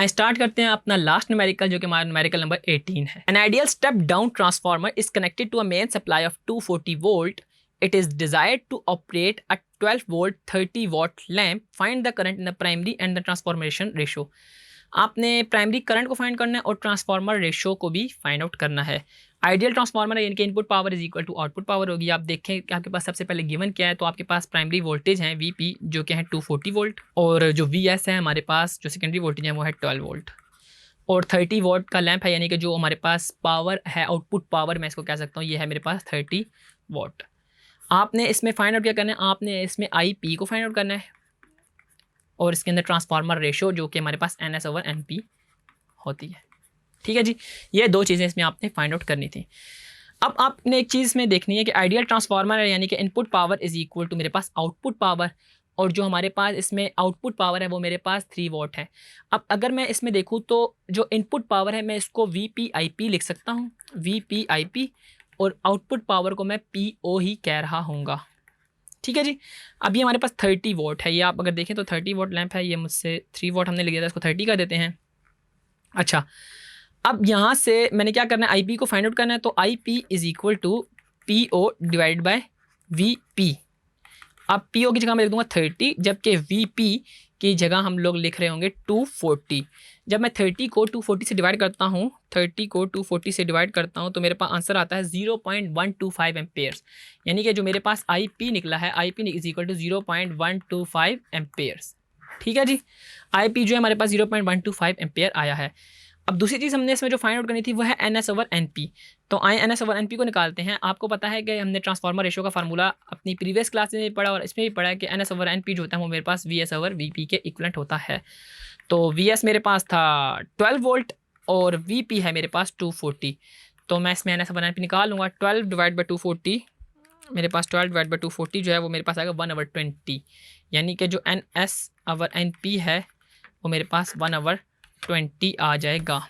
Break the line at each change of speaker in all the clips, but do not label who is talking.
I start करते हैं अपना लास्ट न्यूमेरिकल जो कि हमारा न्यूमेरिकल नंबर 18 है। An ideal step down transformer is connected to a main supply of 240 volt. It is desired to operate a 12 volt 30 watt lamp. Find the current in the primary and the transformation ratio. आपने primary current को find करना है और transformer ratio को भी find out करना है। Ideal transformer है यानी कि input power is equal to output power होगी। आप देखें कि आपके पास सबसे पहले गिवन क्या है, तो आपके पास प्राइमरी वोल्टेज है वीपी जो कि है 240 वोल्ट, और जो वीएस है हमारे पास जो सेकेंडरी वोल्टेज है वो है 12 वोल्ट, और 30 वोल्ट का लैंप है यानी कि जो हमारे पास पावर है आउटपुट पावर मैं इसको कह सकता हूँ ये है मेरे पास 30 वोल्ट। आपने इसमें फाइंड आउट क्या करना है, आपने इसमें आई पी को फाइंड आउट करना है और इसके अंदर ट्रांसफार्मर रेशो जो कि हमारे पास NS/NP होती है। ठीक है जी, ये दो चीज़ें इसमें आपने फाइंड आउट करनी थी। अब आपने एक चीज़ में देखनी है कि आइडियल ट्रांसफार्मर है यानी कि input power is equal to मेरे पास आउटपुट पावर, और जो हमारे पास इसमें आउटपुट पावर है वो मेरे पास 3 वॉट है। अब अगर मैं इसमें देखूँ तो जो इनपुट पावर है मैं इसको VPIP लिख सकता हूँ, VPIP, और आउटपुट पावर को मैं PO ही कह रहा हूँगा। ठीक है जी, अब ये हमारे पास 30 वोट है, ये आप अगर देखें तो 30 वोट लैंप है, ये मुझसे 3 वोट हमने लिया था, इसको 30 कर देते हैं। अच्छा, अब यहाँ से मैंने क्या करना है, IP को फाइंड आउट करना है, तो IP is equal to PO divide by VP। अब PO की जगह मैं लिख दूंगा 30, जबकि VP की जगह हम लोग लिख रहे होंगे 240। जब मैं 30 को 240 से डिवाइड करता हूँ, 30 को 240 से डिवाइड करता हूँ तो मेरे पास आंसर आता है 0.125 एम्पेयर्स, यानी कि जो मेरे पास IP निकला है IP is equal to 0.125 amperes. ठीक है जी, IP जो है हमारे पास 0.125 एम्पेयर आया है। अब दूसरी चीज़ हमने इसमें जो फाइंड आउट करनी थी वो है NS/NP। तो आए NS/NP को निकालते हैं। आपको पता है कि हमने ट्रांसफार्मर रेशो का फार्मूला अपनी प्रीवियस क्लास में भी पढ़ा और इसमें भी पढ़ा है कि NS/NP जो होता है वो मेरे पास VS/VP के इक्वलेंट होता है। तो VS मेरे पास था 12 वोल्ट और VP है मेरे पास 240। तो मैं इसमें NS/NP निकाल लूँगा। 12 डिवाइड बाई 240, मेरे पास 12 डिवाइड बाई 240 जो है वो मेरे पास आएगा 1/20, यानी कि जो NS/NP है वो मेरे पास 1/20 आ जाएगा।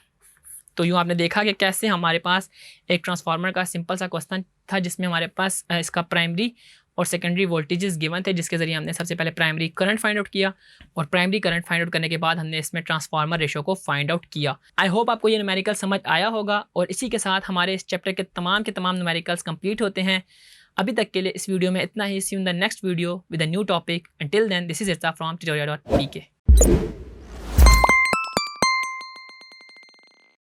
तो यूँ आपने देखा कि कैसे हमारे पास एक ट्रांसफार्मर का सिंपल सा क्वेश्चन था जिसमें हमारे पास इसका प्राइमरी और सेकेंडरी वोल्टेजेस गिवन थे, जिसके ज़रिए हमने सबसे पहले प्राइमरी करंट फाइंड आउट किया और प्राइमरी करंट फाइंड आउट करने के बाद हमने इसमें ट्रांसफार्मर रेशो को फाइंड आउट किया। आई होप आपको ये न्यूमेरिकल समझ आया होगा, और इसी के साथ हमारे इस चैप्टर के तमाम न्यूमेरिकल्स कंप्लीट होते हैं। अभी तक के लिए इस वीडियो में इतना ही। See you in the next video with a new topic. Until then, this is Irsa from tutorial.pk।